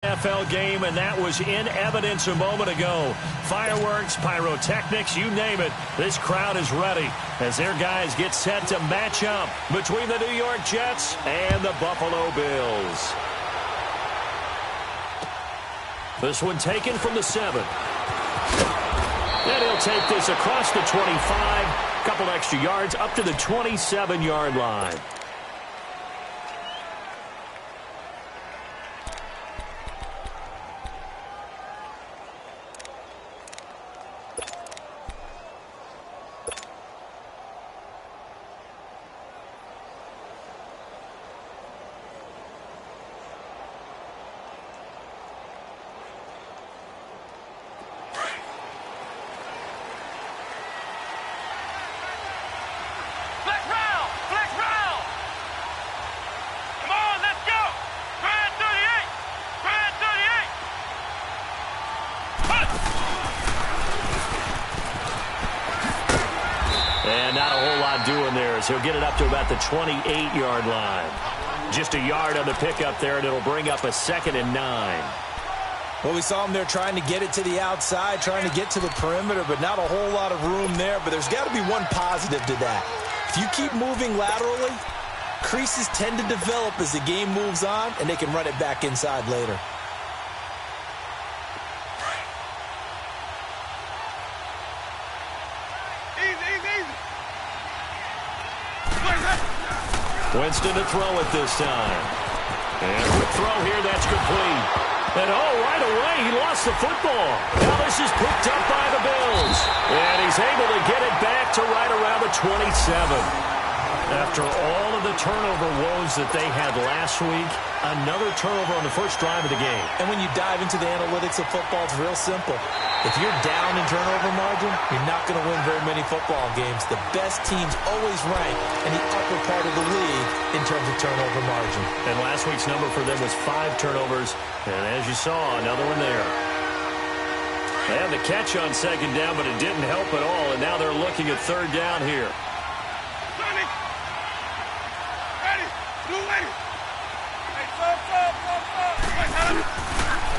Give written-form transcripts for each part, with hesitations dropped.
NFL game, and that was in evidence a moment ago. Fireworks, pyrotechnics, you name it. This crowd is ready as their guys get set to match up between the New York Jets and the Buffalo Bills. This one taken from the 7. And he'll take this across the 25. A couple extra yards up to the 27-yard line. And not a whole lot doing there as he'll get it up to about the 28-yard line. Just a yard on the pickup there, and it'll bring up a 2nd and 9. Well, we saw him there trying to get it to the outside, trying to get to the perimeter, but not a whole lot of room there. But there's got to be one positive to that. If you keep moving laterally, creases tend to develop as the game moves on, and they can run it back inside later. Winston to throw it this time. And a quick throw here, that's complete. And right away, he lost the football. Now this is picked up by the Bills. And he's able to get it back to right around the 27. After all of the turnover woes that they had last week, another turnover on the first drive of the game. And when you dive into the analytics of football, it's real simple. If you're down in turnover margin, you're not going to win very many football games. The best teams always rank in the upper part of the league in terms of turnover margin. And last week's number for them was 5 turnovers. And as you saw, another one there. They had the catch on 2nd down, but it didn't help at all. And now they're looking at 3rd down here.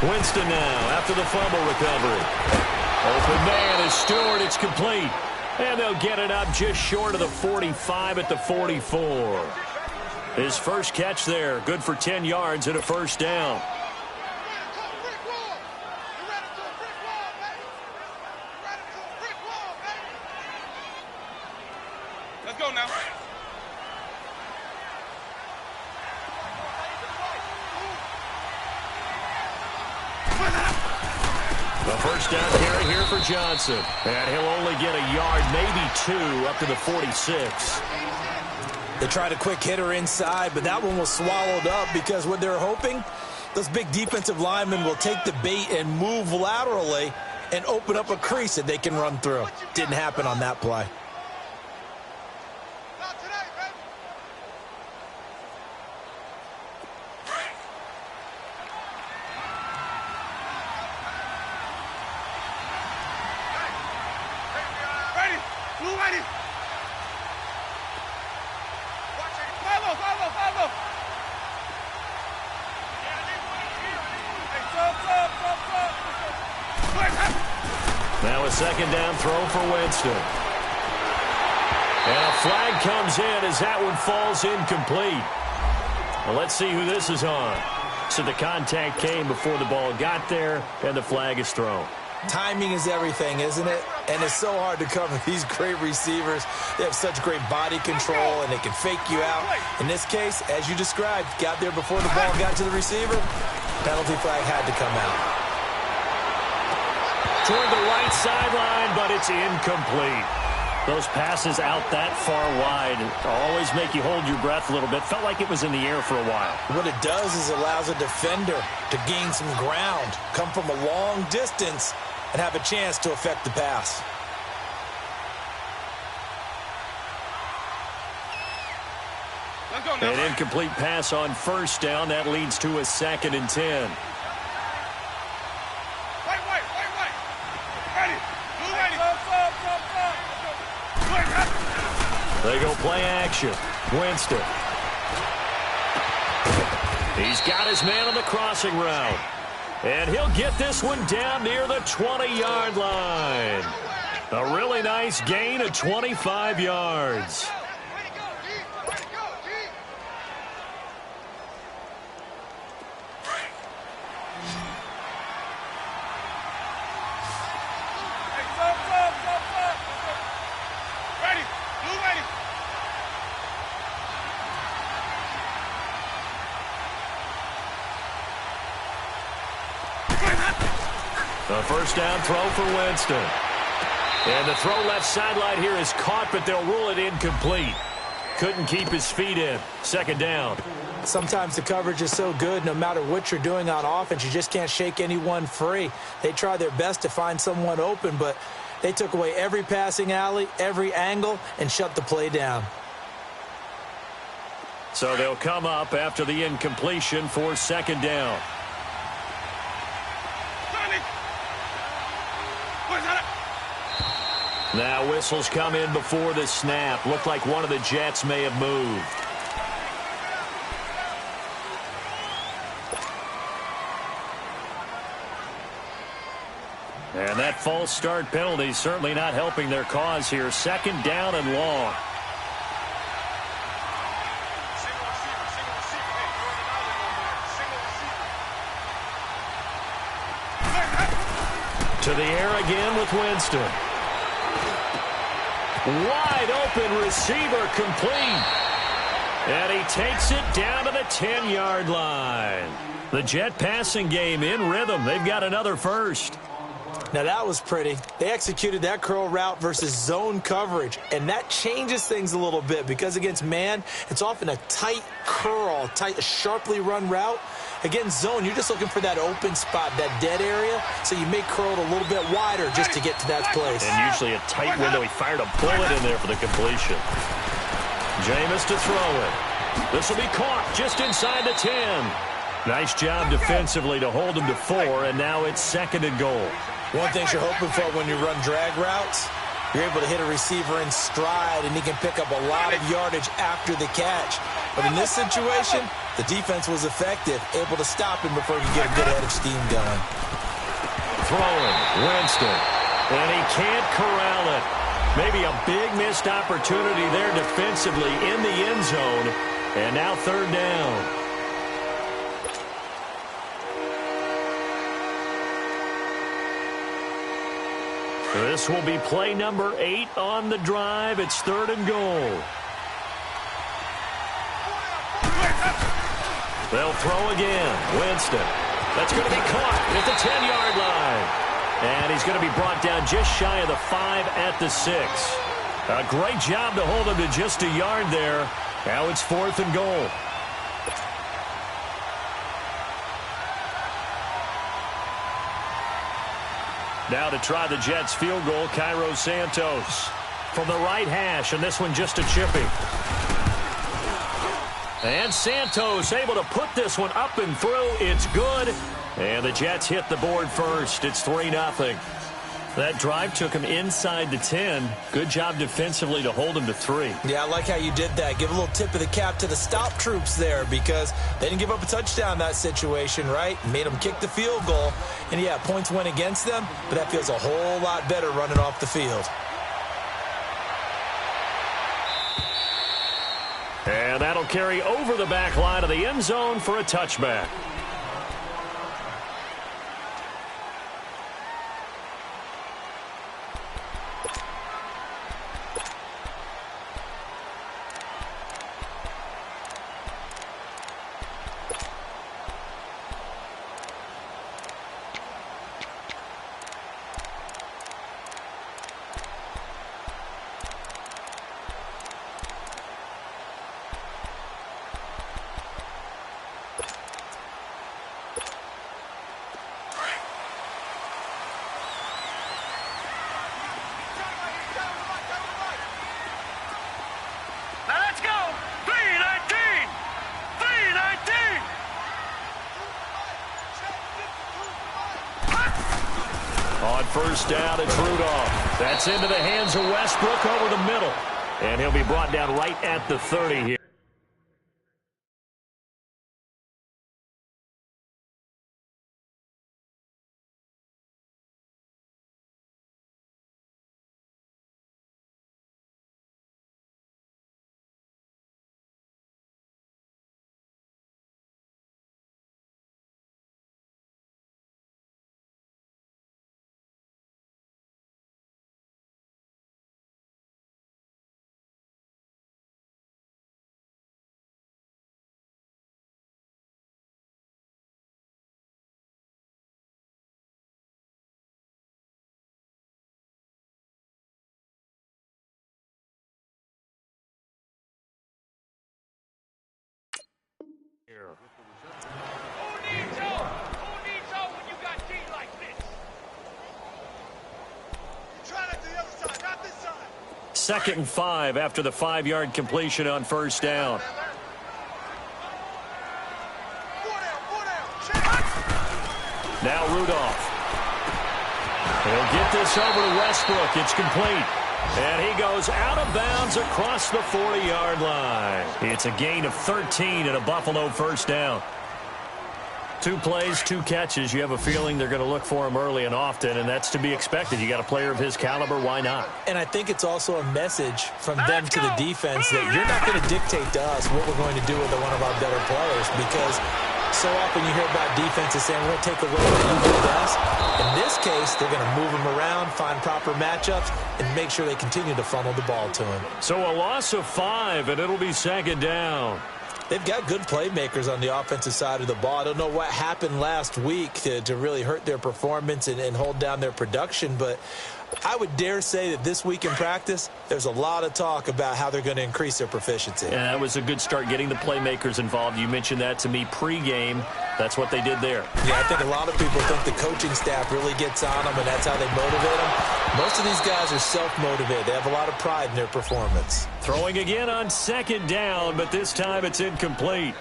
Winston now after the fumble recovery. Open man is Stewart. It's complete. And they'll get it up just short of the 45 at the 44. His first catch there. Good for 10 yards and a 1st down. Let's go now. The 1st down carry here for Johnson. And he'll only get a yard, maybe 2, up to the 46. They tried a quick hitter inside, but that one was swallowed up because what they're hoping, those big defensive linemen will take the bait and move laterally and open up a crease that they can run through. Didn't happen on that play. Now a 2nd down throw for Winston. And a flag comes in as that one falls incomplete. Well, let's see who this is on. So the contact came before the ball got there, and the flag is thrown. Timing is everything, isn't it? And it's so hard to cover these great receivers. They have such great body control, and they can fake you out. In this case, as you described, got there before the ball got to the receiver. Penalty flag had to come out. Toward the right sideline, but it's incomplete. Those passes out that far wide always make you hold your breath a little bit. Felt like it was in the air for a while. What it does is allows a defender to gain some ground, come from a long distance, and have a chance to affect the pass. An incomplete pass on 1st down. That leads to a 2nd and 10. They go play action. Winston. He's got his man on the crossing route. And he'll get this one down near the 20-yard line. A really nice gain of 25 yards. A first down throw for Winston. And the throw left sideline here is caught, but they'll rule it incomplete. Couldn't keep his feet in. Second down. Sometimes the coverage is so good, no matter what you're doing on offense, you just can't shake anyone free. They try their best to find someone open, but they took away every passing alley, every angle, and shut the play down. So they'll come up after the incompletion for second down. Now whistles come in before the snap. Looked like one of the Jets may have moved. And that false start penalty certainly not helping their cause here. Second down and long. To the air again with Winston. Wide open receiver complete. And he takes it down to the 10-yard line. The Jet passing game in rhythm. They've got another first. Now that was pretty. They executed that curl route versus zone coverage, and that changes things a little bit because against man, it's often a tight curl, tight, sharply run route. Against zone, you're just looking for that open spot, that dead area, so you may curl it a little bit wider just to get to that place. And usually a tight window. He fired a bullet in there for the completion. Jameis to throw it. This will be caught just inside the 10. Nice job defensively to hold him to 4, and now it's second and goal. One thing you're hoping for when you run drag routes, you're able to hit a receiver in stride, and he can pick up a lot of yardage after the catch. But in this situation, the defense was effective, able to stop him before he could get a good head of steam going. Throwing, Winston, and he can't corral it. Maybe a big missed opportunity there defensively in the end zone, and now third down. This will be play number 8 on the drive. It's third and goal. They'll throw again. Winston. That's going to be caught at the 10-yard line. And he's going to be brought down just shy of the 5 at the 6. A great job to hold him to just a yard there. Now it's fourth and goal. Now to try the Jets field goal, Cairo Santos from the right hash, and this one just a chipping. And Santos able to put this one up and through. It's good. And the Jets hit the board first. It's 3-0. That drive took him inside the 10. Good job defensively to hold him to 3. Yeah, I like how you did that. Give a little tip of the cap to the stop troops there because they didn't give up a touchdown in that situation, right? Made them kick the field goal. And, yeah, points went against them, but that feels a whole lot better running off the field. And that'll carry over the back line of the end zone for a touchback. On first down, it's Rudolph. That's into the hands of Westbrook over the middle. And he'll be brought down right at the 30 here. when you got D like this? Try that to the other side, not this side. 2nd and 5 after the 5-yard completion on 1st down. Now Rudolph. He'll get this over to Westbrook. It's complete. And he goes out of bounds across the 40-yard line. It's a gain of 13 and a Buffalo 1st down. 2 plays, 2 catches. You have a feeling they're going to look for him early and often, and that's to be expected. You got a player of his caliber, why not? And I think it's also a message from them to the defense that you're not going to dictate to us what we're going to do with one of our better players, because so often you hear about defenses saying, we're going to take away what you do best. In this case, they're going to move him around, find proper matchups, and make sure they continue to funnel the ball to him. So a loss of 5, and it'll be 2nd down. They've got good playmakers on the offensive side of the ball. I don't know what happened last week to really hurt their performance and hold down their production, but I would dare say that this week in practice, there's a lot of talk about how they're going to increase their proficiency. Yeah, that was a good start getting the playmakers involved. You mentioned that to me pregame. That's what they did there. Yeah, I think a lot of people think the coaching staff really gets on them, and that's how they motivate them. Most of these guys are self-motivated. They have a lot of pride in their performance. Throwing again on 2nd down, but this time it's incomplete.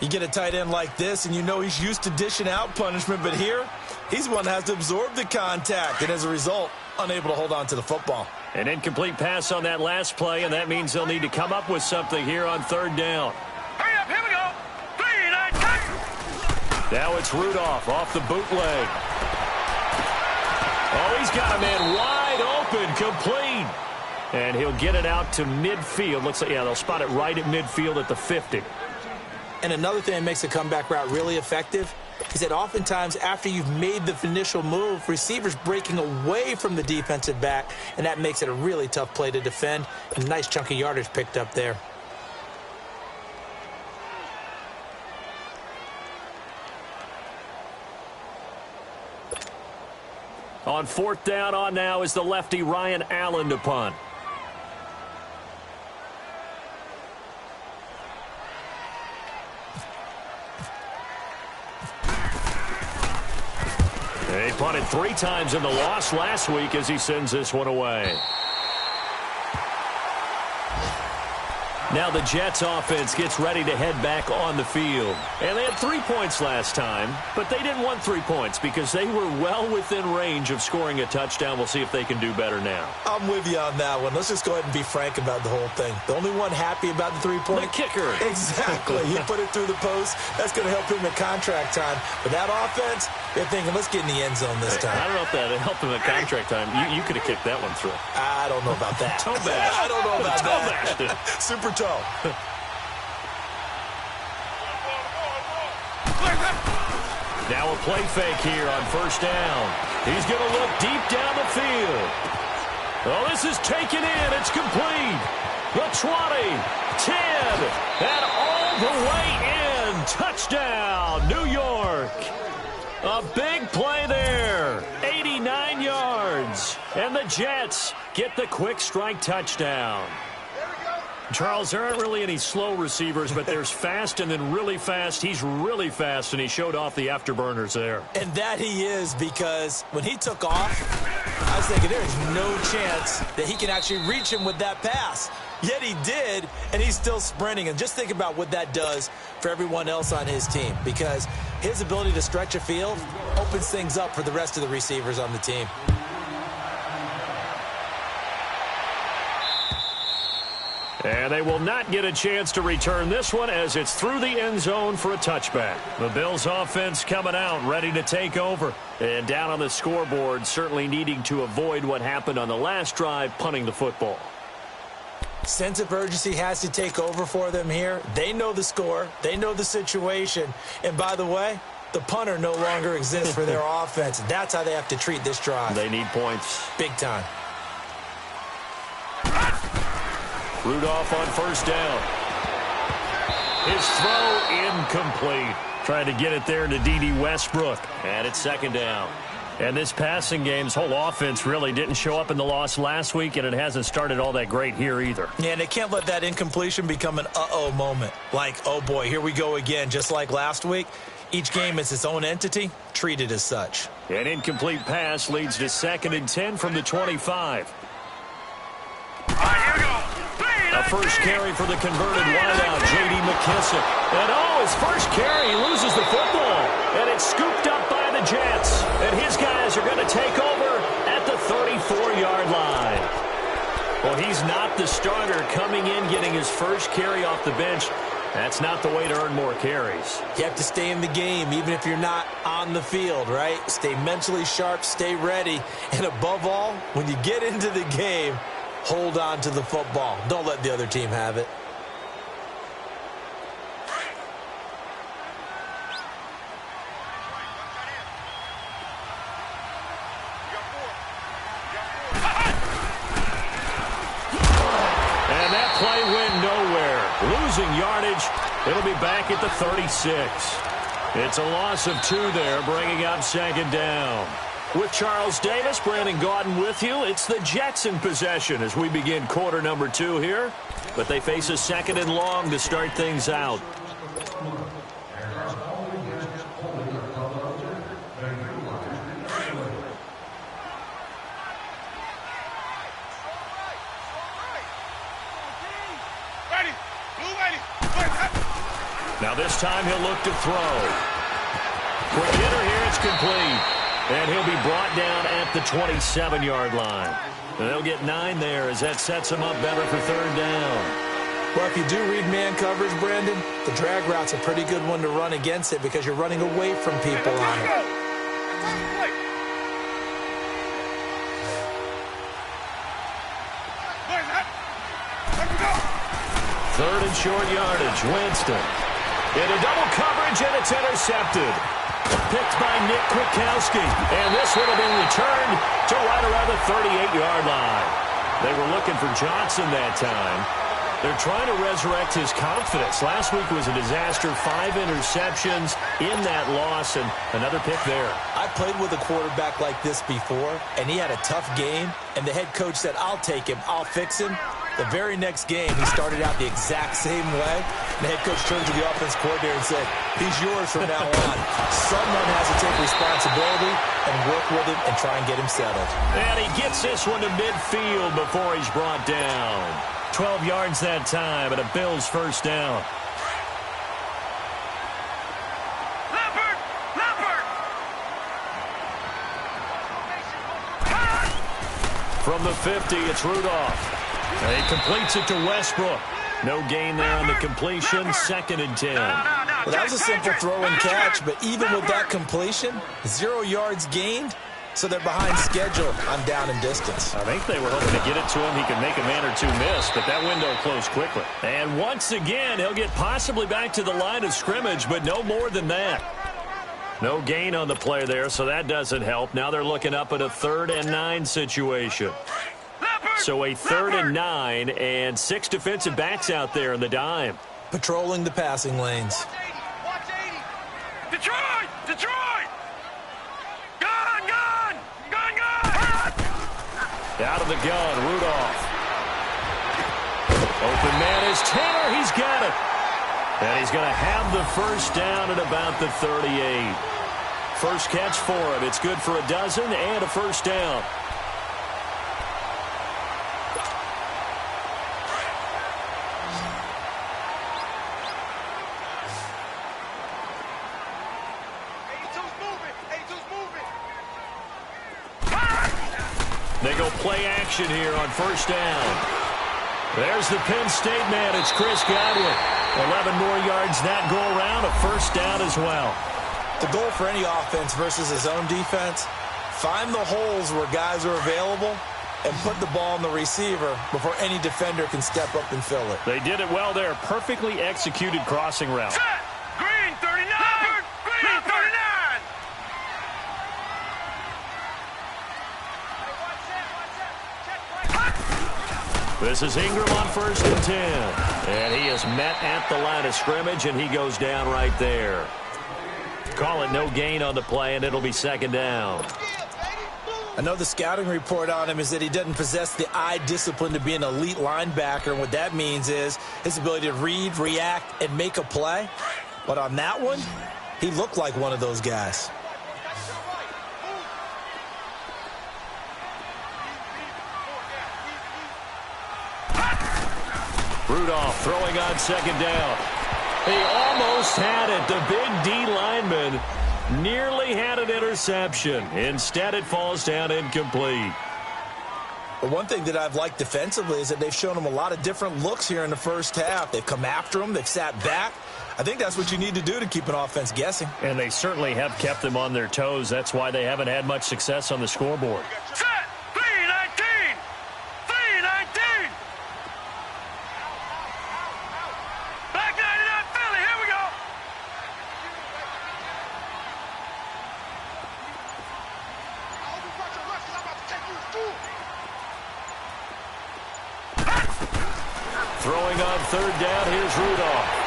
You get a tight end like this, and you know he's used to dishing out punishment, but here, he's one that has to absorb the contact, and as a result, unable to hold on to the football. An incomplete pass on that last play, and that means they'll need to come up with something here on 3rd down. Hurry up, here we go. 3, 9, 10. Now it's Rudolph off the bootleg. Oh, he's got a man wide open, complete. And he'll get it out to midfield. Looks like, yeah, they'll spot it right at midfield at the 50. And another thing that makes a comeback route really effective is that oftentimes after you've made the initial move, receivers breaking away from the defensive back, and that makes it a really tough play to defend. A nice chunk of yardage picked up there. On 4th down on now is the lefty Ryan Allen to punt. He punted 3 times in the loss last week as he sends this one away. Now the Jets offense gets ready to head back on the field. And they had 3 points last time, but they didn't want 3 points because they were well within range of scoring a touchdown. We'll see if they can do better now. I'm with you on that one. Let's just go ahead and be frank about the whole thing. The only one happy about the 3-point? The kicker. Exactly. He put it through the post. That's going to help him at contract time. But that offense, they're thinking, let's get in the end zone this time. I don't know if that helped him at contract time. You could have kicked that one through. I don't know about that. Toe bash. I don't know about that. Super toe. Now a play fake here on 1st down. He's going to look deep down the field. Oh, this is taken in. It's complete. The 20, 10, and all the way in. Touchdown, New York. A big play there. 89 yards. And the Jets get the quick strike touchdown. Charles, there aren't really any slow receivers, but there's fast and then really fast. He's really fast, and he showed off the afterburners there. And that he is, because when he took off, I was thinking there is no chance that he can actually reach him with that pass. Yet he did, and he's still sprinting. And just think about what that does for everyone else on his team, because his ability to stretch a field opens things up for the rest of the receivers on the team. And they will not get a chance to return this one as it's through the end zone for a touchback. The Bills offense coming out, ready to take over. And down on the scoreboard, certainly needing to avoid what happened on the last drive, punting the football. Sense of urgency has to take over for them here. They know the score. They know the situation. And by the way, the punter no longer exists for their offense. That's how they have to treat this drive. They need points. Big time. Rudolph on 1st down. His throw incomplete. Trying to get it there to D.D. Westbrook. And it's 2nd down. And this passing game's whole offense really didn't show up in the loss last week, and it hasn't started all that great here either. Yeah, and they can't let that incompletion become an uh-oh moment. Like, oh boy, here we go again, just like last week. Each game is its own entity, treated as such. An incomplete pass leads to 2nd and 10 from the 25. All right, here we go. A first carry for the converted wideout, J.D. McKissick. And his first carry, he loses the football. And it's scooped up by the Jets. And his guys are going to take over at the 34-yard line. Well, he's not the starter coming in, getting his first carry off the bench. That's not the way to earn more carries. You have to stay in the game, even if you're not on the field, right? Stay mentally sharp, stay ready. And above all, when you get into the game, hold on to the football. Don't let the other team have it. And that play went nowhere. Losing yardage. It'll be back at the 36. It's a loss of 2 there, bringing up 2nd down. With Charles Davis, Brandon Gaudin with you. It's the Jets in possession as we begin quarter number 2 here. But they face a 2nd and long to start things out. Now this time he'll look to throw. Quick hitter here, it's complete. And he'll be brought down at the 27-yard line. And they'll get 9 there as that sets him up better for 3rd down. Well, if you do read man coverage, Brandon, the drag route's a pretty good one to run against it because you're running away from people on it. 3rd and short yardage, Winston. Into double coverage, and it's intercepted. Picked by Nick Kwiatkowski. And this one will be returned to right around the 38-yard line. They were looking for Johnson that time. They're trying to resurrect his confidence. Last week was a disaster. 5 interceptions in that loss, and another pick there. I played with a quarterback like this before, and he had a tough game, and the head coach said, I'll take him, I'll fix him. The very next game, he started out the exact same way. The head coach turned to the offense coordinator and said, he's yours from now on. Someone has to take responsibility and work with him and try and get him settled. And he gets this one to midfield before he's brought down. 12 yards that time, and a Bills first down. From the 50, it's Rudolph. And he completes it to Westbrook. No gain there on the completion. 2nd and 10. Well, that was a simple throw and catch, but even with that completion, 0 yards gained, so they're behind schedule on down and distance. I think they were hoping to get it to him. He could make a man or 2 miss, but that window closed quickly. And once again, he'll get possibly back to the line of scrimmage, but no more than that. No gain on the play there, so that doesn't help. Now they're looking up at a 3rd and 9 situation. So a 3rd and 9 and 6 defensive backs out there in the dime. Patrolling the passing lanes. Detroit! Detroit! Gun! Gun! Gun! Gun! Out of the gun, Rudolph. Open man is Taylor. He's got it. And he's going to have the first down at about the 38. First catch for him. It's good for a dozen and a first down. They go play action here on first down. There's the Penn State man. It's Chris Godwin. 11 more yards that go around. A first down as well. The goal for any offense versus his own defense, find the holes where guys are available and put the ball on the receiver before any defender can step up and fill it. They did it well there. Perfectly executed crossing route. Set! Green 39! Green 39! This is Ingram on 1st and 10. And he is met at the line of scrimmage, and he goes down right there. Call it no gain on the play, and it'll be 2nd down. I know the scouting report on him is that he doesn't possess the eye discipline to be an elite linebacker. And what that means is his ability to read, react, and make a play. But on that one, he looked like one of those guys. Rudolph throwing on second down. He almost had it. The big D lineman nearly had an interception. Instead, it falls down incomplete. But one thing that I've liked defensively is that they've shown him a lot of different looks here in the first half. They've come after him. They've sat back. I think that's what you need to do to keep an offense guessing. And they certainly have kept them on their toes. That's why they haven't had much success on the scoreboard. Set. 3-19. 3-19. Back 99 Philly. Here we go. Throwing on third down, here's Rudolph.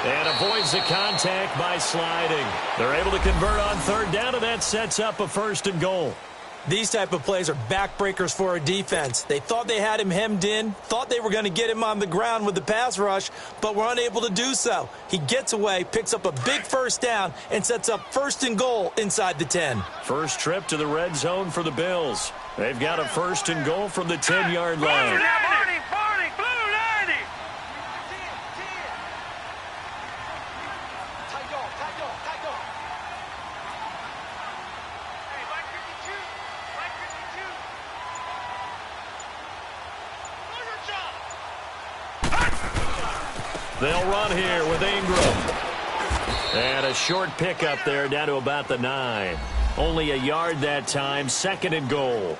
And avoids the contact by sliding. They're able to convert on third down, and that sets up a 1st and goal. These type of plays are backbreakers for a defense. They thought they had him hemmed in, thought they were going to get him on the ground with the pass rush, but were unable to do so. He gets away, picks up a big 1st down, and sets up 1st and goal inside the 10. First trip to the red zone for the Bills. They've got a 1st and goal from the 10-yard line. Barney, blue 90. They'll run here with Ingram. And a short pickup there down to about the 9. Only a yard that time, 2nd and goal.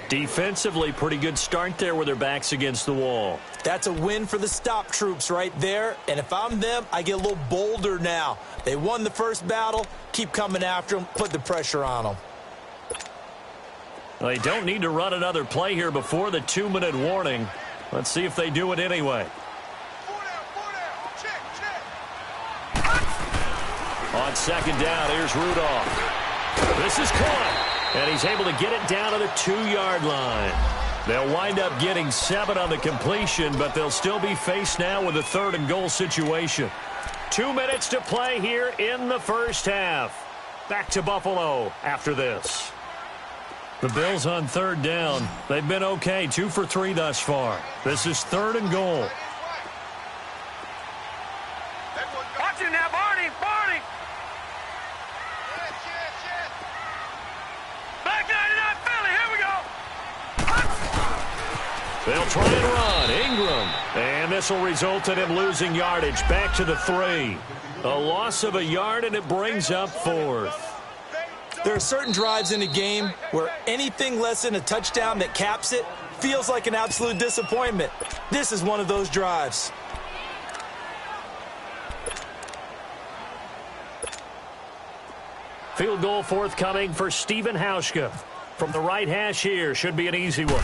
Defensively, pretty good start there with their backs against the wall. That's a win for the stop troops right there. And if I'm them, I get a little bolder now. They won the first battle. Keep coming after them. Put the pressure on them. Well, they don't need to run another play here before the 2-minute warning. Let's see if they do it anyway. On second down, here's Rudolph. This is caught, and he's able to get it down to the 2-yard line. They'll wind up getting 7 on the completion, but they'll still be faced now with a 3rd and goal situation. 2 minutes to play here in the first half. Back to Buffalo after this. The Bills on 3rd down. They've been okay, 2 for 3 thus far. This is 3rd and goal. Watch it now, Barney. Back 99 Philly. Here we go. They'll try and run. Ingram. And this will result in him losing yardage. Back to the 3. A loss of a yard, and it brings up 4th. There are certain drives in a game where anything less than a touchdown that caps it feels like an absolute disappointment. This is one of those drives. Field goal forthcoming for Stephen Hauschka. From the right hash here, should be an easy one.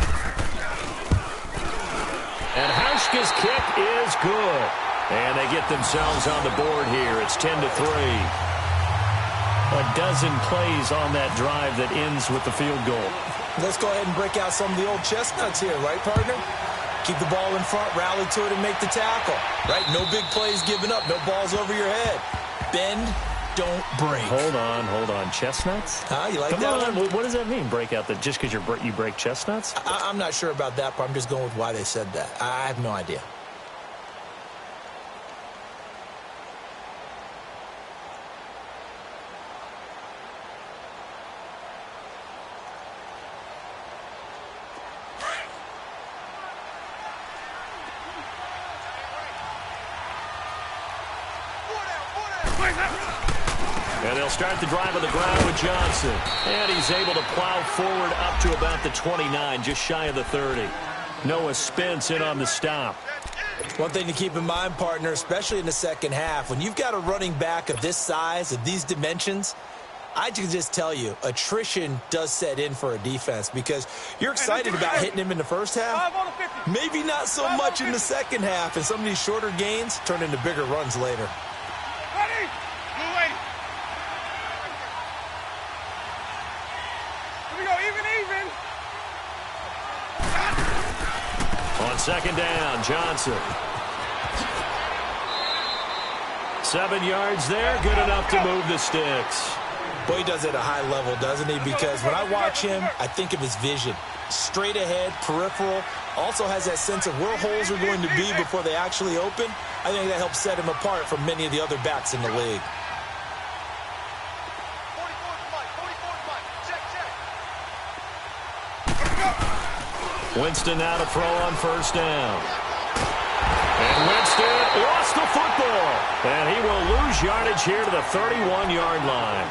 And Hauschka's kick is good. And they get themselves on the board here. It's 10-3. A dozen plays on that drive that ends with the field goal. Let's go ahead and break out some of the old chestnuts here, right, partner? Keep the ball in front, rally to it, and make the tackle. Right? No big plays given up, no balls over your head. Bend, don't break. Hold on. Chestnuts? You like Come that on. one? What does that mean, break out? That just because you break chestnuts? I'm not sure about that, but I'm just going with why they said that. I have no idea. And they'll start the drive on the ground with Johnson. And he's able to plow forward up to about the 29, just shy of the 30. Noah Spence in on the stop. One thing to keep in mind, partner, especially in the second half, when you've got a running back of this size, of these dimensions, I can just tell you, attrition does set in for a defense because you're excited about hitting him in the first half. Maybe not so much in the second half, and some of these shorter gains turn into bigger runs later. On second down, Johnson. 7 yards there, good enough to move the sticks. Boy, he does it at a high level, doesn't he? Because when I watch him, I think of his vision. Straight ahead, peripheral, also has that sense of where holes are going to be before they actually open. I think that helps set him apart from many of the other backs in the league. Winston now to throw on first down. And Winston lost the football. And he will lose yardage here to the 31-yard line.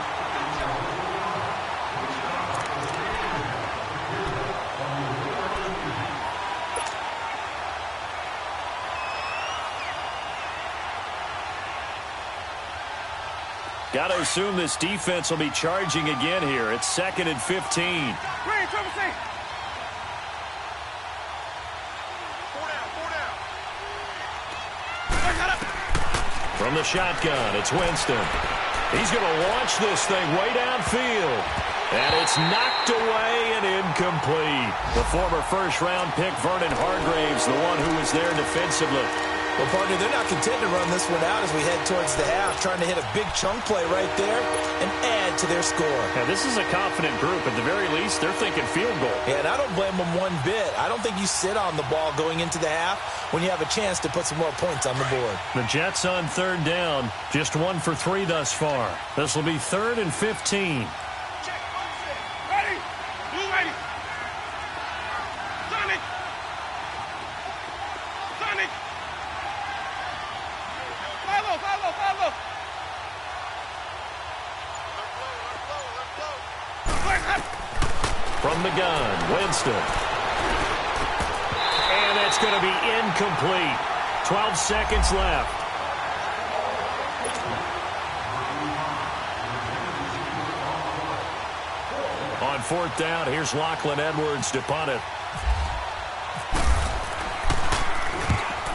Got to assume this defense will be charging again here. It's 2nd and 15. From the shotgun, it's Winston. He's going to launch this thing way downfield. And it's knocked away and incomplete. The former first-round pick, Vernon Hargraves, the one who was there defensively. Well, partner, they're not content to run this one out as we head towards the half, trying to hit a big chunk play right there and add to their score. Now, this is a confident group. At the very least, they're thinking field goal. Yeah, and I don't blame them one bit. I don't think you sit on the ball going into the half when you have a chance to put some more points on the board. The Jets on 3rd down, just 1 for 3 thus far. This will be 3rd and 15. Ready? Blue ready. Sonic. Sonic. Follow. From the gun, Winston. And that's going to be incomplete. 12 seconds left. On 4th down, here's Lachlan Edwards to punt it.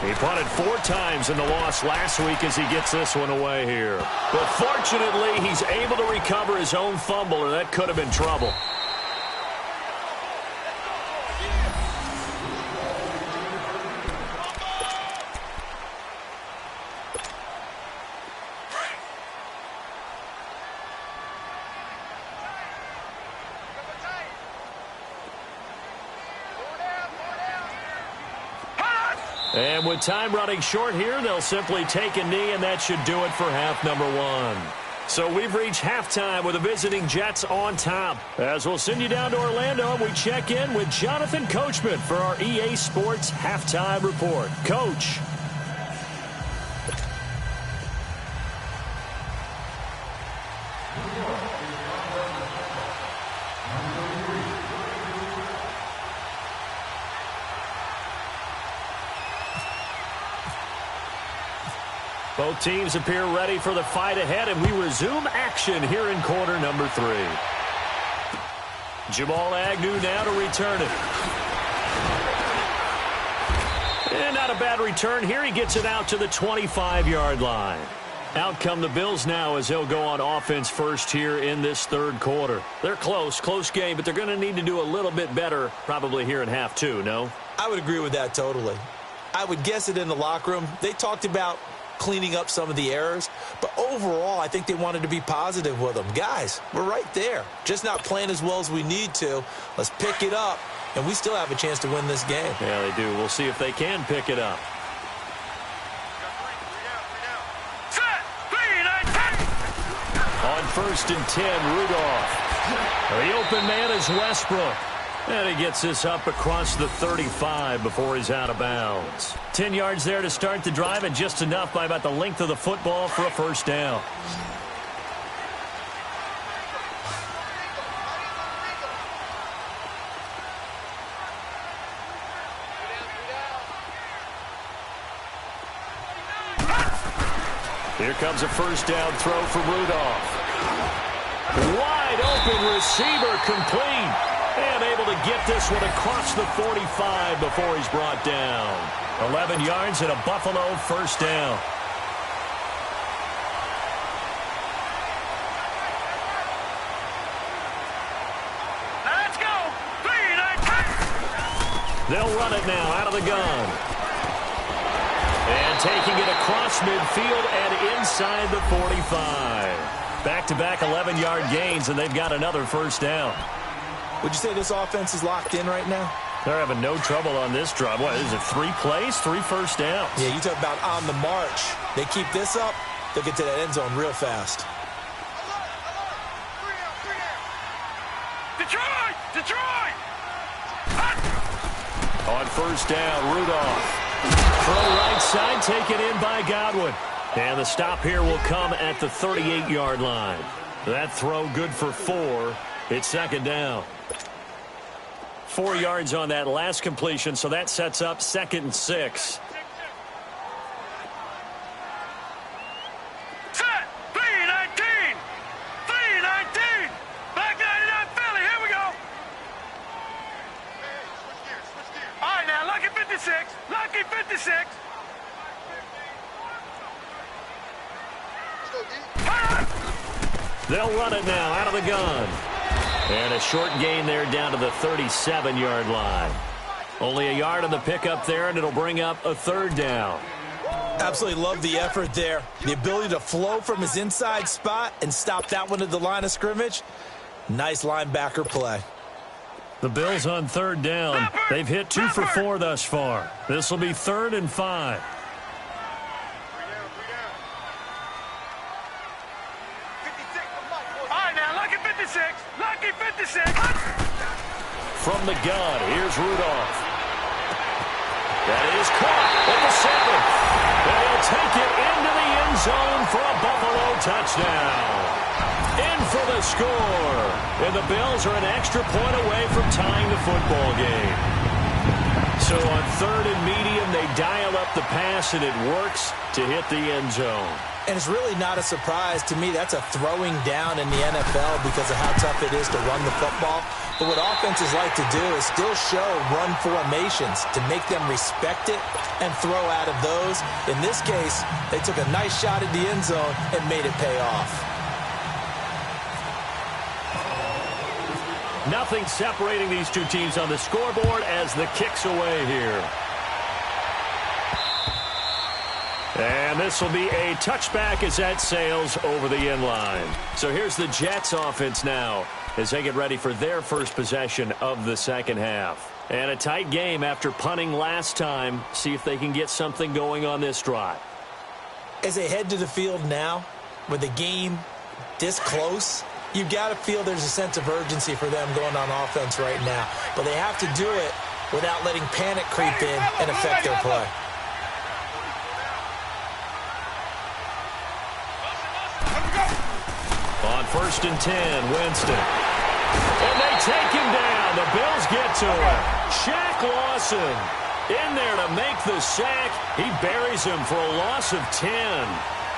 He punted 4 times in the loss last week as he gets this one away here. But fortunately, he's able to recover his own fumble, or that could have been trouble. And with time running short here, they'll simply take a knee, and that should do it for half number 1. So we've reached halftime with the visiting Jets on top. As we'll send you down to Orlando, we check in with Jonathan Coachman for our EA Sports Halftime Report. Coach. Both teams appear ready for the fight ahead, and we resume action here in quarter number 3. Jamal Agnew now to return it. And not a bad return here. He gets it out to the 25-yard line. Out come the Bills now as they'll go on offense first here in this 3rd quarter. They're close game, but they're going to need to do a little bit better probably here in half 2, no? I would agree with that totally. I would guess it in the locker room. They talked about cleaning up some of the errors, but overall I think they wanted to be positive with them. Guys, we're right there, just not playing as well as we need to. Let's pick it up, and we still have a chance to win this game. Yeah, they do. We'll see if they can pick it up. Set. 3, 9, 10. On 1st and 10, Rudolph. The open man is Westbrook. And he gets this up across the 35 before he's out of bounds. 10 yards there to start the drive, and just enough by about the length of the football for a first down. Here comes a first down throw for Rudolph. Wide open receiver, complete. And able to get this one across the 45 before he's brought down. 11 yards and a Buffalo first down. Let's go. 3, 9, 10. They'll run it now out of the gun. And taking it across midfield and inside the 45. Back-to-back 11-yard gains, and they've got another first down. Would you say this offense is locked in right now? They're having no trouble on this drive. What, is it 3 plays, 3 first downs? Yeah, you talk about on the march. They keep this up, they'll get to that end zone real fast. Detroit! Detroit! On first down, Rudolph. Throw right side, taken in by Godwin. And the stop here will come at the 38-yard line. That throw good for 4. It's second down. 4 yards on that last completion, so that sets up 2nd and 6. Set! 3-19! 3-19! Back 99 Philly, here we go! All right, now, lucky 56. Lucky 56. They'll run it now out of the gun. And a short gain there down to the 37-yard line. Only a yard on the pickup there, and it'll bring up a 3rd down. Absolutely love the effort there. The ability to flow from his inside spot and stop that one at the line of scrimmage. Nice linebacker play. The Bills on 3rd down. They've hit 2 for 4 thus far. This will be 3rd and 5. Lucky 56. From the gun, here's Rudolph. That is caught at the 7th. And he'll take it into the end zone for a Buffalo touchdown. In for the score. And the Bills are an extra point away from tying the football game. So on 3rd and medium, they dial up the pass, and it works to hit the end zone. And it's really not a surprise to me. That's a throwing down in the NFL because of how tough it is to run the football. But what offenses like to do is still show run formations to make them respect it and throw out of those. In this case, they took a nice shot at the end zone and made it pay off. Nothing separating these two teams on the scoreboard as the kick's away here. And this will be a touchback as that sails over the end line. So here's the Jets offense now as they get ready for their first possession of the second half. And a tight game after punting last time. See if they can get something going on this drive. As they head to the field now, with the game this close, you've got to feel there's a sense of urgency for them going on offense right now. But they have to do it without letting panic creep in and affect their play. On 1st and 10, Winston. And they take him down. The Bills get to him. Shaq Lawson in there to make the sack. He buries him for a loss of 10.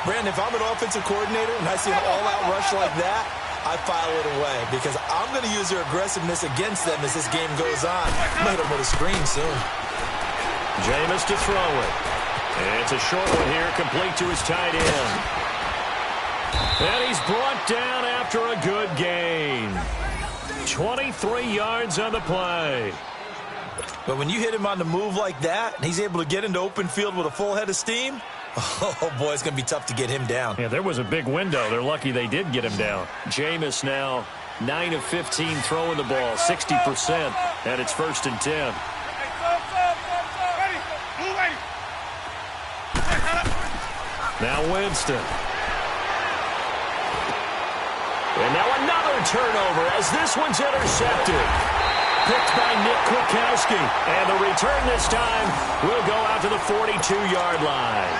Brandon, if I'm an offensive coordinator and I see an all-out rush like that, I file it away because I'm going to use their aggressiveness against them as this game goes on. I'm going to hit them with a screen soon. Jameis to throw it. And it's a short one here, complete to his tight end. And he's brought down after a good gain. 23 yards on the play. But when you hit him on the move like that, and he's able to get into open field with a full head of steam, oh, boy, it's going to be tough to get him down. Yeah, there was a big window. They're lucky they did get him down. Jameis now 9 of 15 throwing the ball, 60%, and it's 1st and 10. Now Winston. And now another turnover as this one's intercepted. Picked by Nick Kwiatkowski. And the return this time will go out to the 42-yard line.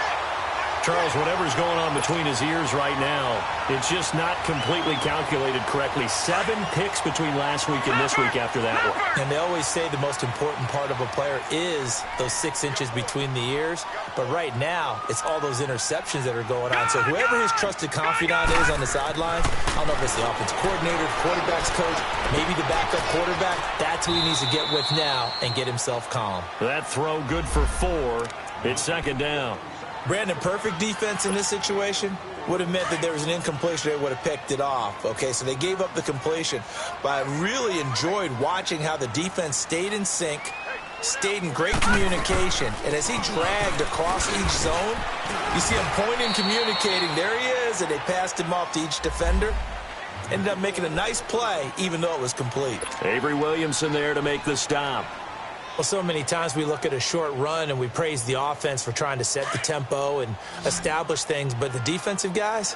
Charles, whatever's going on between his ears right now, it's just not completely calculated correctly. 7 picks between last week and this week after that one. And they always say the most important part of a player is those 6 inches between the ears. But right now, it's all those interceptions that are going on. So whoever his trusted confidant is on the sidelines, I don't know if it's the offensive coordinator, the quarterback's coach, maybe the backup quarterback, that's who he needs to get with now and get himself calm. That throw good for 4. It's second down. Brandon, perfect defense in this situation would have meant that there was an incompletion. They would have picked it off. Okay, so they gave up the completion. But I really enjoyed watching how the defense stayed in sync, stayed in great communication. And as he dragged across each zone, you see him pointing, communicating. There he is, and they passed him off to each defender. Ended up making a nice play, even though it was complete. Avery Williamson there to make the stop. Well, so many times we look at a short run and we praise the offense for trying to set the tempo and establish things, but the defensive guys,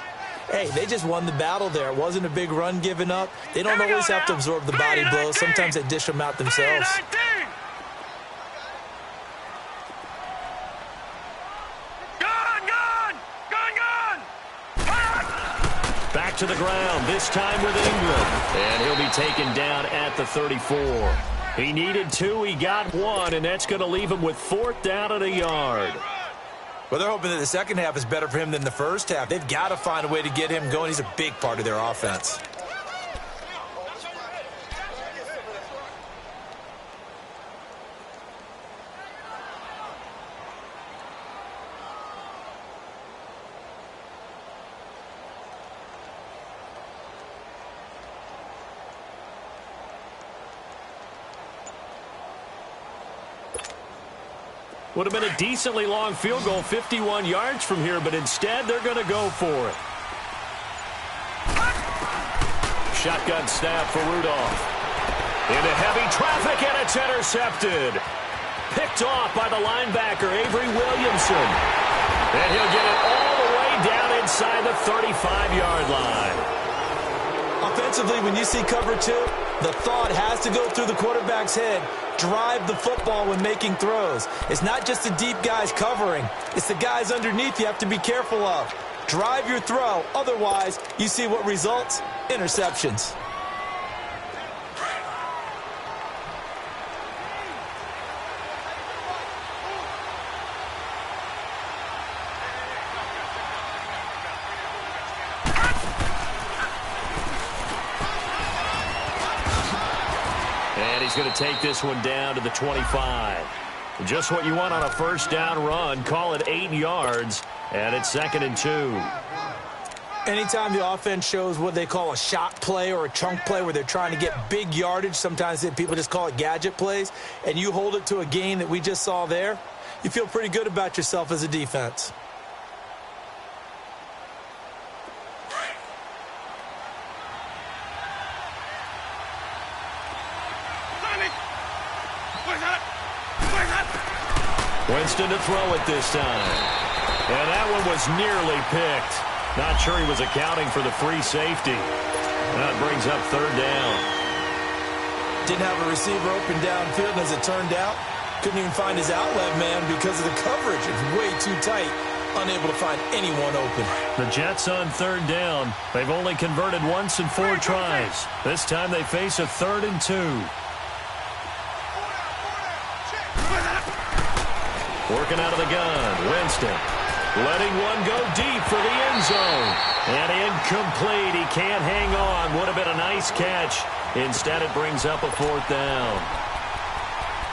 hey, they just won the battle there. It wasn't a big run given up. They don't always have to absorb the body blows. Sometimes they dish them out themselves. Back to the ground, this time with England. And he'll be taken down at the 34. He needed 2, he got 1, and that's going to leave him with 4th down and a yard. Well, they're hoping that the second half is better for him than the first half. They've got to find a way to get him going. He's a big part of their offense. Would have been a decently long field goal, 51 yards from here, but instead they're going to go for it. Shotgun snap for Rudolph. Into heavy traffic, and it's intercepted. Picked off by the linebacker, Avery Williamson. And he'll get it all the way down inside the 35-yard line. Offensively, when you see cover 2, the thought has to go through the quarterback's head. Drive the football when making throws. It's not just the deep guys covering. It's the guys underneath you have to be careful of. Drive your throw. Otherwise, you see what results? Interceptions. And he's going to take this one down to the 25. Just what you want on a first down run. Call it 8 yards, and it's 2nd and 2. Anytime the offense shows what they call a shot play or a chunk play where they're trying to get big yardage, sometimes people just call it gadget plays, and you hold it to a gain that we just saw there, you feel pretty good about yourself as a defense. Winston to throw it this time. And that one was nearly picked. Not sure he was accounting for the free safety. That brings up 3rd down. Didn't have a receiver open downfield, and as it turned out, couldn't even find his outlet man because of the coverage. It's way too tight. Unable to find anyone open. The Jets on 3rd down. They've only converted once in 4 tries. This time they face a 3rd and 2. Working out of the gun, Winston. Letting one go deep for the end zone. And incomplete. He can't hang on. Would have been a nice catch. Instead, it brings up a 4th down.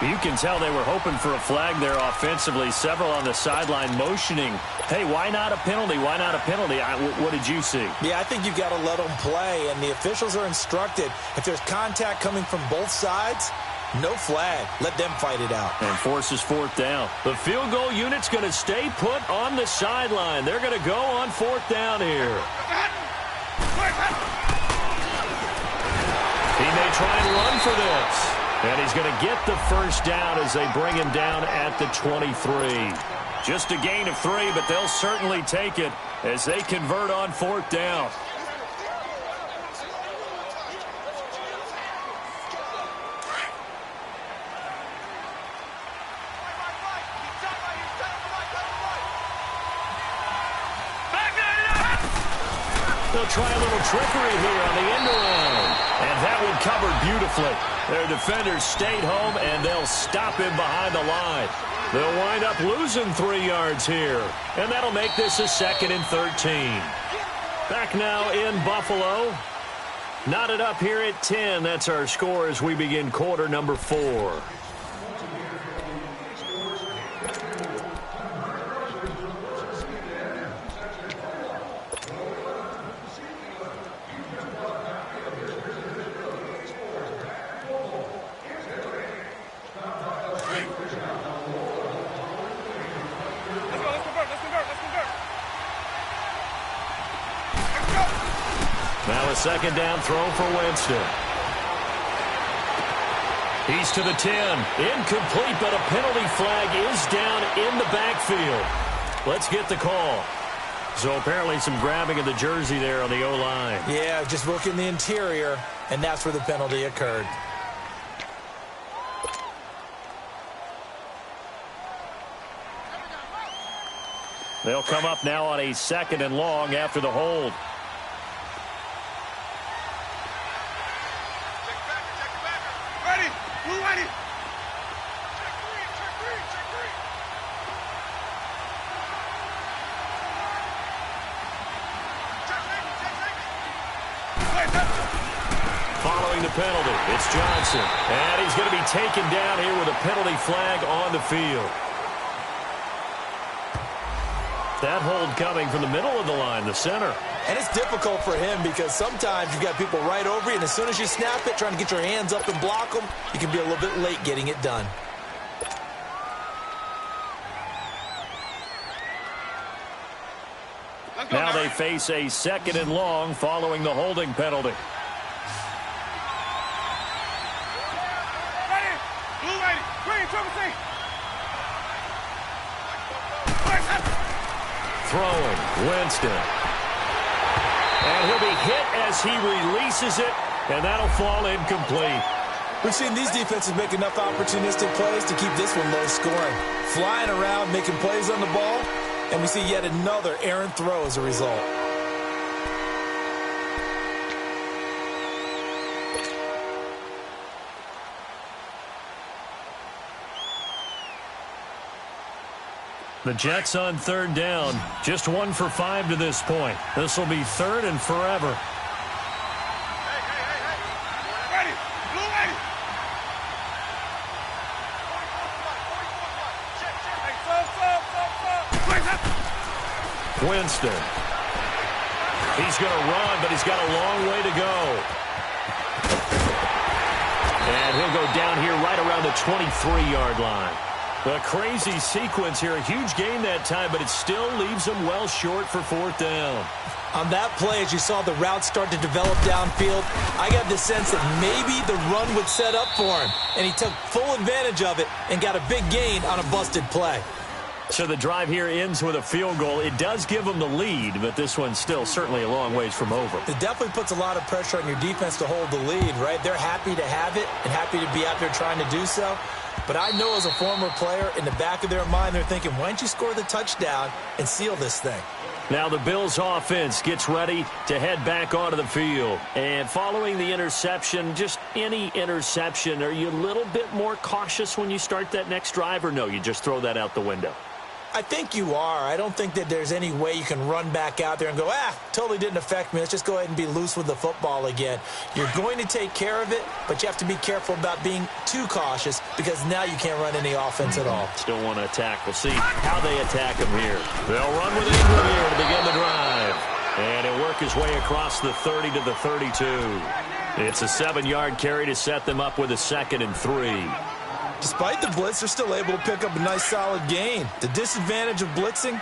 You can tell they were hoping for a flag there offensively. Several on the sideline motioning. Hey, why not a penalty? Why not a penalty? What did you see? Yeah, I think you've got to let them play, and the officials are instructed. If there's contact coming from both sides, no flag. Let them fight it out. And forces 4th down. The field goal unit's going to stay put on the sideline. They're going to go on 4th down here. He may try and run for this. And he's going to get the first down as they bring him down at the 23. Just a gain of 3, but they'll certainly take it as they convert on 4th down. They'll try a little trickery here on the end around. And that one covered beautifully. Their defenders stayed home, and they'll stop him behind the line. They'll wind up losing 3 yards here. And that'll make this a 2nd and 13. Back now in Buffalo. Knotted up here at 10. That's our score as we begin quarter number 4. second down throw for Winston. He's to the 10. Incomplete, but a penalty flag is down in the backfield. Let's get the call. So apparently some grabbing of the jersey there on the O-line. Yeah, just working the interior, and that's where the penalty occurred. They'll come up now on a 2nd and long after the hold. Ready. Blue ready. Following the penalty, it's Johnson. And he's going to be taken down here with a penalty flag on the field. That hold coming from the middle of the line, the center. And it's difficult for him because sometimes you've got people right over you, and as soon as you snap it, trying to get your hands up and block them, you can be a little bit late getting it done. Now they face a 2nd and long following the holding penalty. Ready. Blue ready. Green, triple C. Throwing, Winston. And he'll be hit as he releases it, and that'll fall incomplete. We've seen these defenses make enough opportunistic plays to keep this one low scoring. Flying around, making plays on the ball, and we see yet another errant throw as a result. The Jets on 3rd down. Just 1 for 5 to this point. This will be 3rd and forever. Hey. Ready. Blue ready. Winston. He's going to run, but he's got a long way to go. And he'll go down here right around the 23-yard line. A crazy sequence here. A huge gain that time, but it still leaves him well short for 4th down. On that play, as you saw the route start to develop downfield, I got the sense that maybe the run would set up for him, and he took full advantage of it and got a big gain on a busted play. So the drive here ends with a field goal. It does give them the lead, but this one's still certainly a long ways from over. It definitely puts a lot of pressure on your defense to hold the lead, right? They're happy to have it and happy to be out there trying to do so. But I know as a former player, in the back of their mind, they're thinking, why don't you score the touchdown and seal this thing? Now the Bills offense gets ready to head back onto the field. And following the interception, just any interception, are you a little bit more cautious when you start that next drive, or no, you just throw that out the window? I think you are. I don't think that there's any way you can run back out there and go, totally didn't affect me. Let's just go ahead and be loose with the football again. You're going to take care of it, but you have to be careful about being too cautious because now you can't run any offense at all. Still want to attack. We'll see how they attack him here. They'll run with Ingram here to begin the drive. And he'll work his way across the 30 to the 32. It's a 7-yard carry to set them up with a 2nd and 3. Despite the blitz, they're still able to pick up a nice solid gain. The disadvantage of blitzing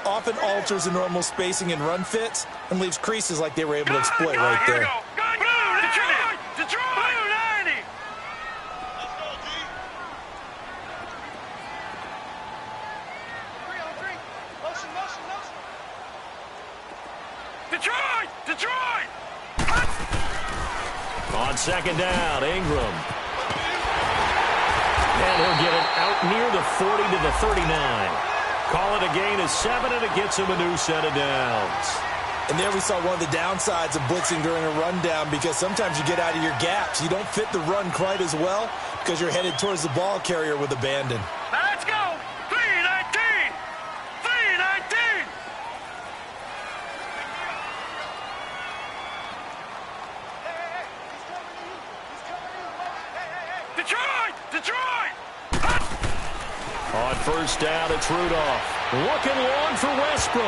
often alters the normal spacing and run fits and leaves creases like they were able to exploit right there. Detroit! Blue 90! Let's go, G. 3-on-3. Motion. Detroit! On 2nd down, Ingram. And he'll get it out near the 40 to the 39. Call it a gain of 7, and it gets him a new set of downs. And there we saw one of the downsides of blitzing during a rundown because sometimes you get out of your gaps. You don't fit the run quite as well because you're headed towards the ball carrier with abandon. Let's go! 3-19! 3-19! Detroit! On 1st down, it's Rudolph. Looking long for Westbrook.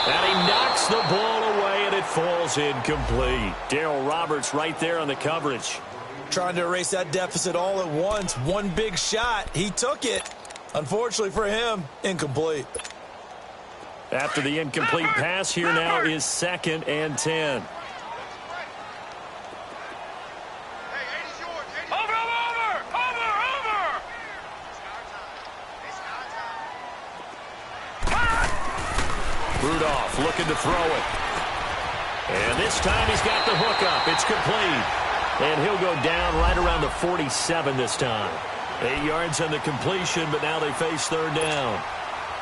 And he knocks the ball away, and it falls incomplete. Darryl Roberts right there on the coverage. Trying to erase that deficit all at once. One big shot. He took it. Unfortunately for him, incomplete. After the incomplete pass, here now is 2nd and 10. Rudolph looking to throw it. And this time he's got the hook up. It's complete. And he'll go down right around the 47 this time. 8 yards on the completion, but now they face third down.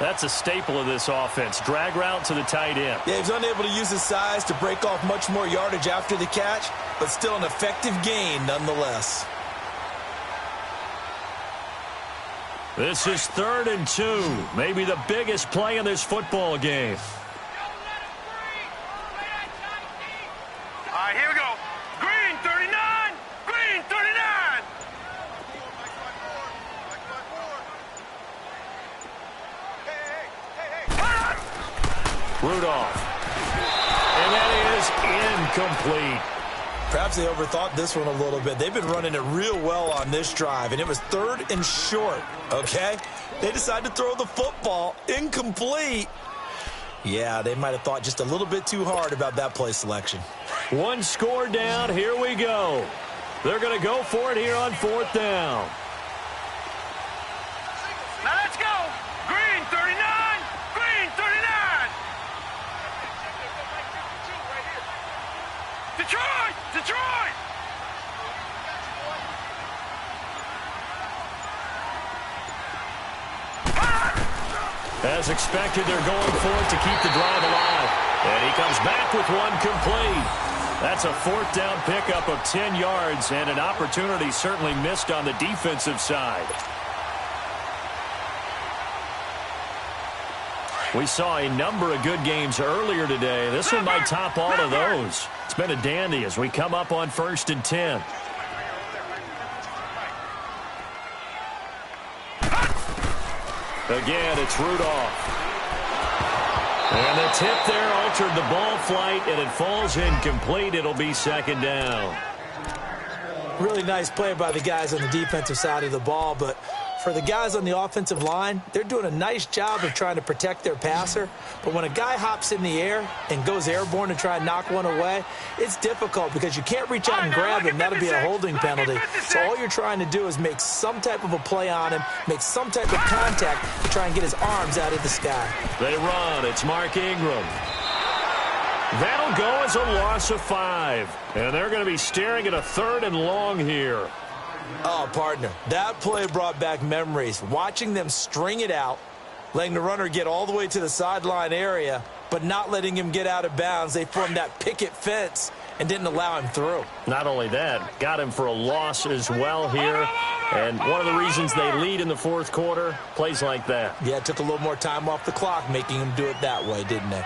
That's a staple of this offense. Drag route to the tight end. Yeah, he's unable to use his size to break off much more yardage after the catch, but still an effective gain nonetheless. This is 3rd and 2. Maybe the biggest play in this football game. All right, here we go. Green 39. Green 39. Rudolph. And that is incomplete. Perhaps they overthought this one a little bit. They've been running it real well on this drive, and it was 3rd and short, okay? They decided to throw the football incomplete. Yeah, they might have thought just a little bit too hard about that play selection. One score down. Here we go. They're going to go for it here on 4th down. Now let's go. Green 39. Green 39. Detroit. Detroit. As expected, they're going for it to keep the drive alive. And he comes back with one complete. That's a 4th down pickup of 10 yards and an opportunity certainly missed on the defensive side. We saw a number of good games earlier today. This one might top all of those. It's been a dandy as we come up on 1st and 10. Again, it's Rudolph. And the tip there altered the ball flight, and it falls incomplete. It'll be 2nd down. Really nice play by the guys on the defensive side of the ball, but for the guys on the offensive line, they're doing a nice job of trying to protect their passer. But when a guy hops in the air and goes airborne to try and knock one away, it's difficult because you can't reach out and grab him. That'll be a holding penalty. So all you're trying to do is make some type of a play on him, make some type of contact to try and get his arms out of the sky. They run. It's Mark Ingram. That'll go as a loss of 5. And they're going to be staring at a 3rd and long here. Oh, partner, that play brought back memories. Watching them string it out, letting the runner get all the way to the sideline area, but not letting him get out of bounds. They formed that picket fence and didn't allow him through. Not only that, got him for a loss as well here. And one of the reasons they lead in the 4th quarter, plays like that. Yeah, it took a little more time off the clock, making him do it that way, didn't they?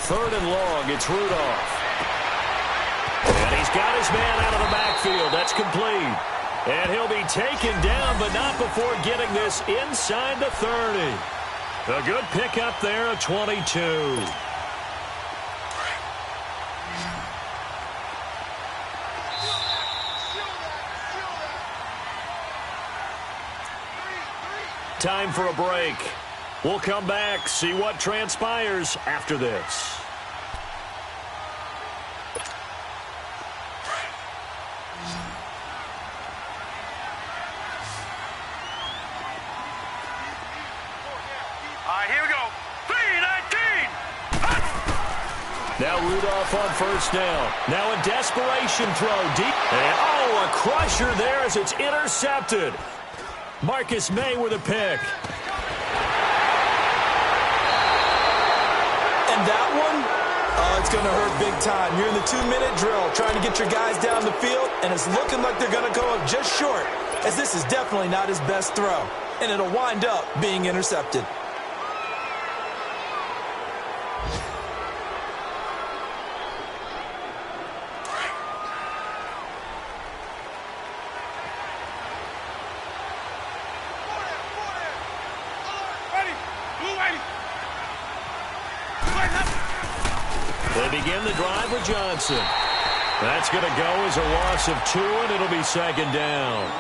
Third and long, it's Rudolph. And he's got his man out of the backfield. That's complete. And he'll be taken down, but not before getting this inside the 30. A good pickup there of 22. Time for a break. We'll come back, see what transpires after this. All right, here we go. 3-19. Now Rudolph on 1st down. Now a desperation throw deep. And, oh, a crusher there as it's intercepted. Marcus May with a pick. And that one, oh, it's going to hurt big time. You're in the 2-minute drill trying to get your guys down the field, and it's looking like they're going to go up just short, as this is definitely not his best throw, and it'll wind up being intercepted. They begin the drive with Johnson. That's going to go as a loss of 2, and it'll be 2nd down.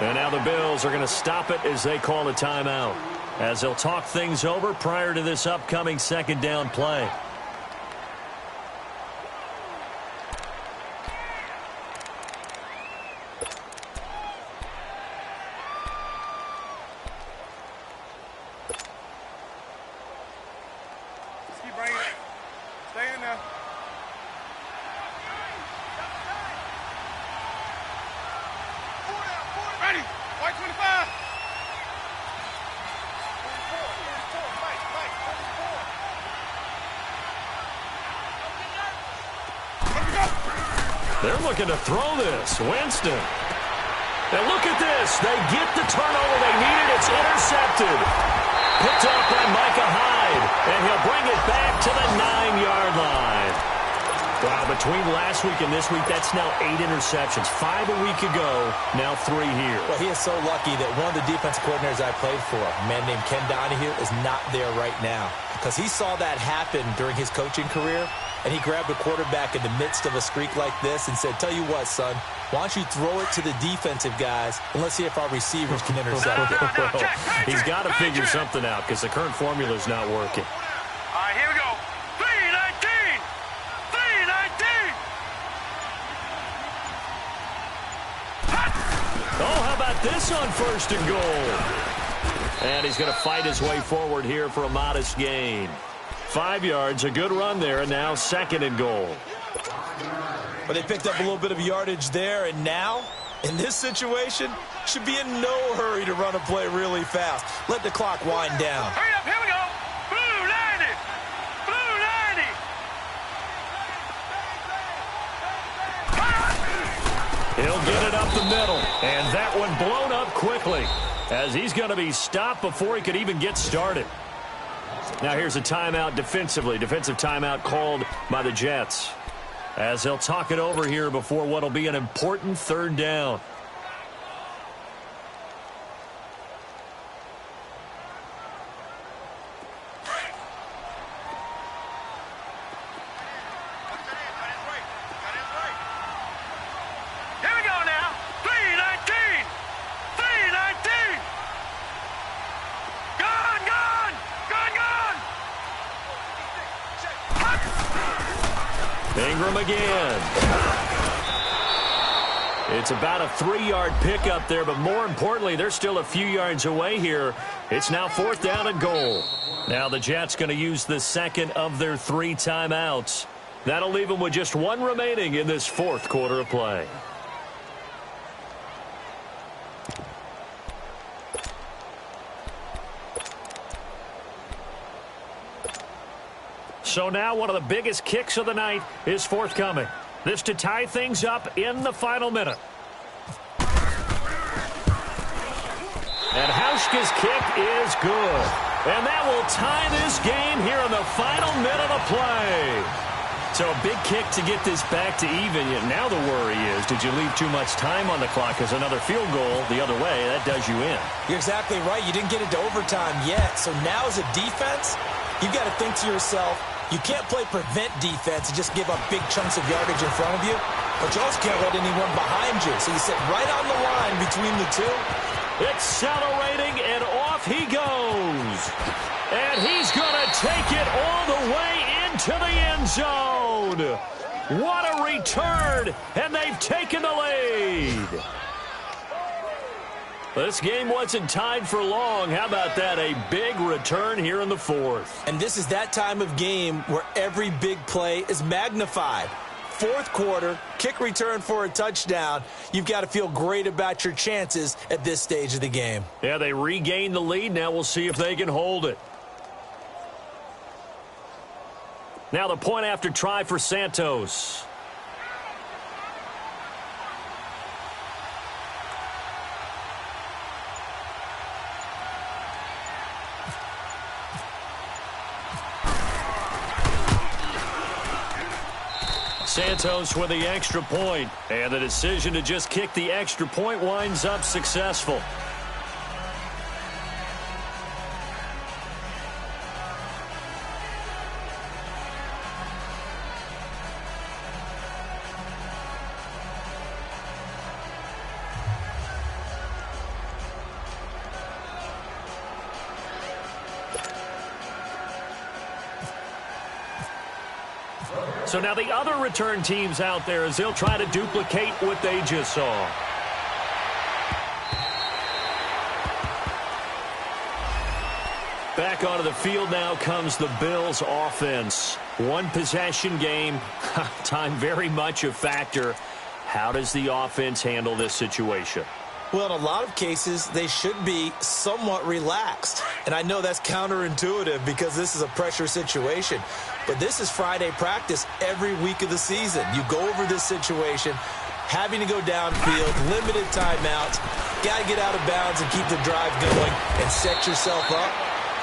And now the Bills are going to stop it as they call a timeout, as they'll talk things over prior to this upcoming 2nd down play. Stay in there. Ready. White 25. They're looking to throw this. Winston. And look at this. They get the turnover they needed. It's intercepted. Picked off by Micah Hyde. And he'll bring it back to the 9-yard line. Wow, between last week and this week, that's now 8 interceptions. 5 a week ago, now 3 here. Well, he is so lucky that one of the defense coordinators I played for, a man named Ken Donahue, is not there right now. Because he saw that happen during his coaching career, and he grabbed the quarterback in the midst of a streak like this and said, tell you what, son, why don't you throw it to the defensive guys, and let's see if our receivers can intercept it. Well, he's got to figure something out because the current formula is not working. All right, here we go. 3-19. 3-19. Oh, how about this on 1st and goal? And he's going to fight his way forward here for a modest gain. 5 yards, a good run there, and now 2nd and goal. But they picked up a little bit of yardage there, and now, in this situation, should be in no hurry to run a play really fast. Let the clock wind down. Hurry up, here we go. Blue 90. Blue 90. He'll get it up the middle, and that one blown up quickly as he's going to be stopped before he could even get started. Now here's a timeout defensively. Defensive timeout called by the Jets as they'll talk it over here before what will be an important 3rd down. Here we go now. 3-19. 3-19. Gone, gone. Gone, gone. Ingram again. It's about a 3-yard pickup there, but more importantly, they're still a few yards away here. It's now 4th down and goal. Now the Jets going to use the 2nd of their 3 timeouts. That'll leave them with just 1 remaining in this 4th quarter of play. So now one of the biggest kicks of the night is forthcoming. This to tie things up in the final minute. And Hauschka's kick is good. And that will tie this game here in the final minute of play. So a big kick to get this back to even. Now the worry is, did you leave too much time on the clock? Because another field goal the other way, that does you in. You're exactly right. You didn't get into overtime yet. So now as a defense, you've got to think to yourself, you can't play prevent defense and just give up big chunks of yardage in front of you, but you also can't let anyone behind you. So you sit right on the line between the two. Accelerating, and off he goes. And he's going to take it all the way into the end zone. What a return, and they've taken the lead. This game wasn't tied for long. How about that? A big return here in the 4th. And this is that time of game where every big play is magnified. 4th quarter, kick return for a touchdown. You've got to feel great about your chances at this stage of the game. Yeah, they regained the lead. Now we'll see if they can hold it. Now the point after try for Santos. Santos with the extra point, and the decision to just kick the extra point winds up successful. So now the other return teams out there as they'll try to duplicate what they just saw. Back Back onto the field now comes the Bills offense. One possession game. Time very much a factor. How does the offense handle this situation? Well, in a lot of cases, they should be somewhat relaxed. And I know that's counterintuitive because this is a pressure situation. But this is Friday practice every week of the season. You go over this situation, having to go downfield, limited timeouts, got to get out of bounds and keep the drive going and set yourself up.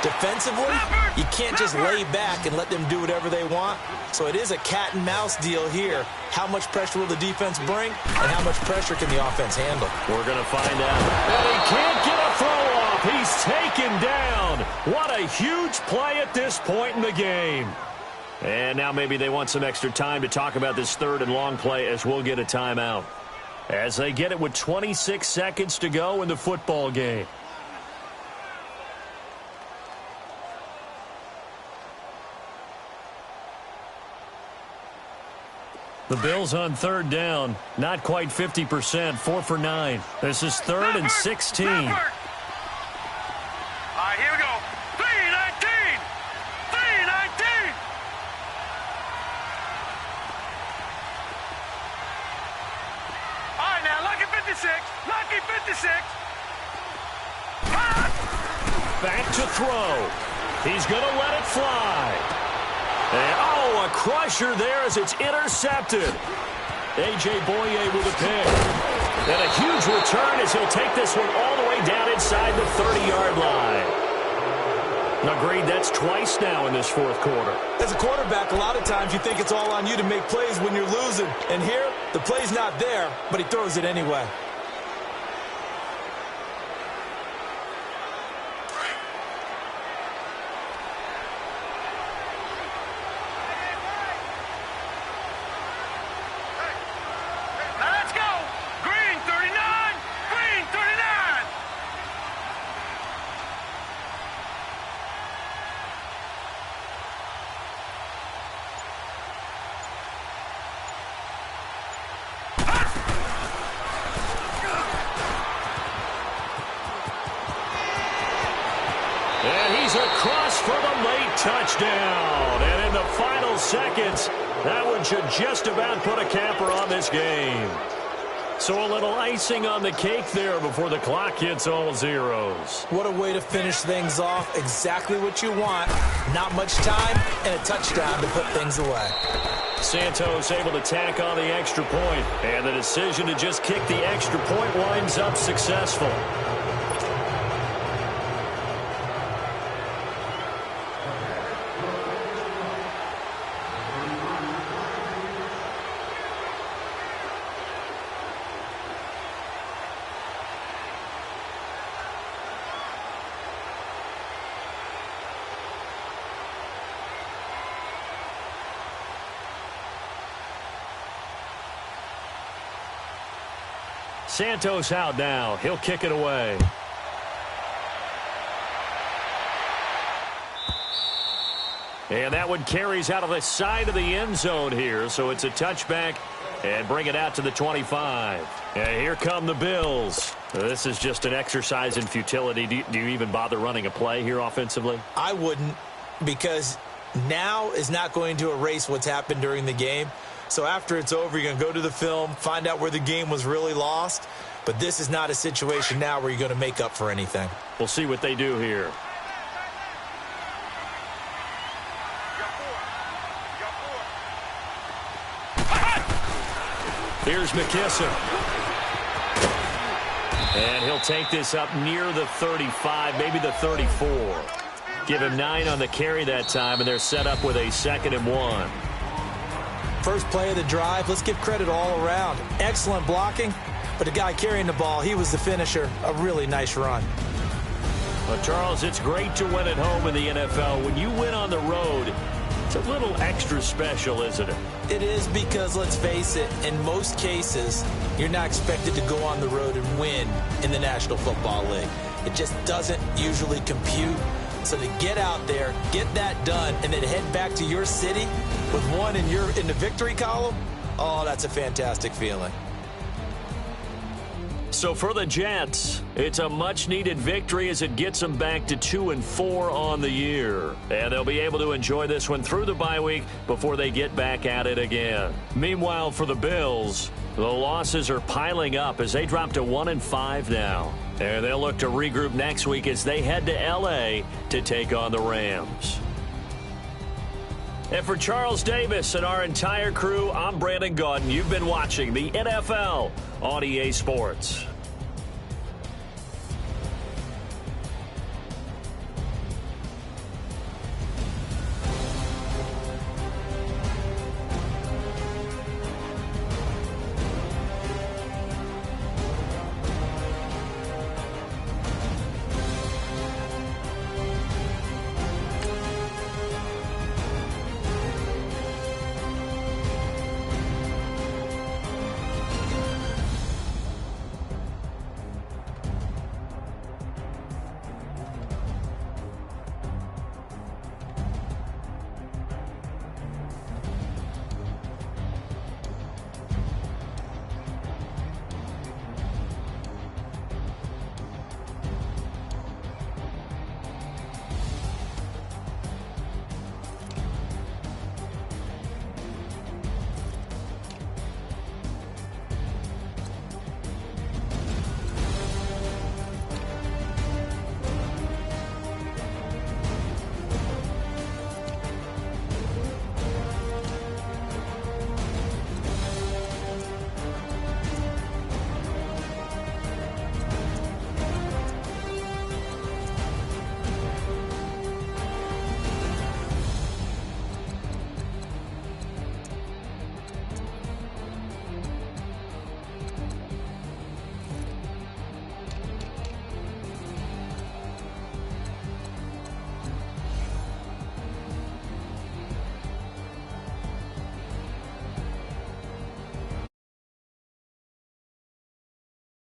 Defensively, you can't just lay back and let them do whatever they want. So it is a cat and mouse deal here. How much pressure will the defense bring, and how much pressure can the offense handle? We're going to find out. And he can't get a throw off. He's taken down. What a huge play at this point in the game. And now maybe they want some extra time to talk about this third and long play as we'll get a timeout. As they get it with 26 seconds to go in the football game. The Bills on third down, not quite 50%, 4 for 9. This is third and 16. All right, here we go. 3-19. 3-19. All right, now, lucky 56. Lucky 56. Back to throw. He's going to let it fly. And, oh, a crusher there as it's intercepted. A.J. Boye with a pick. And a huge return as he'll take this one all the way down inside the 30-yard line. Agreed, that's twice now in this fourth quarter. As a quarterback, a lot of times you think it's all on you to make plays when you're losing. And here, the play's not there, but he throws it anyway. Across for the late touchdown. And in the final seconds, that one should just about put a capper on this game. So a little icing on the cake there before the clock hits all zeros. What a way to finish things off. Exactly what you want. Not much time and a touchdown to put things away. Santos able to tack on the extra point. And the decision to just kick the extra point winds up successful. Santos out now. He'll kick it away. And that one carries out of the side of the end zone here. So it's a touchback and bring it out to the 25. And here come the Bills. This is just an exercise in futility. Do you even bother running a play here offensively? I wouldn't, because now is not going to erase what's happened during the game. So after it's over, you're going to go to the film, find out where the game was really lost. But this is not a situation now where you're going to make up for anything. We'll see what they do here. Here's McKissick. And he'll take this up near the 35, maybe the 34. Give him 9 on the carry that time, and they're set up with a 2nd and 1. First play of the drive, let's give credit all around. Excellent blocking, but the guy carrying the ball, he was the finisher. A really nice run. Well, Charles, it's great to win at home in the NFL. When you win on the road, it's a little extra special, isn't it? It is, because, let's face it, in most cases, you're not expected to go on the road and win in the National Football League. It just doesn't usually compute. So to get out there, get that done, and then head back to your city with one in the victory column, oh, that's a fantastic feeling. So for the Jets, it's a much-needed victory as it gets them back to 2-4 on the year. And they'll be able to enjoy this one through the bye week before they get back at it again. Meanwhile, for the Bills, the losses are piling up as they drop to 1-5 now. And they'll look to regroup next week as they head to L.A. to take on the Rams. And for Charles Davis and our entire crew, I'm Brandon Gaudin. You've been watching the NFL on EA Sports.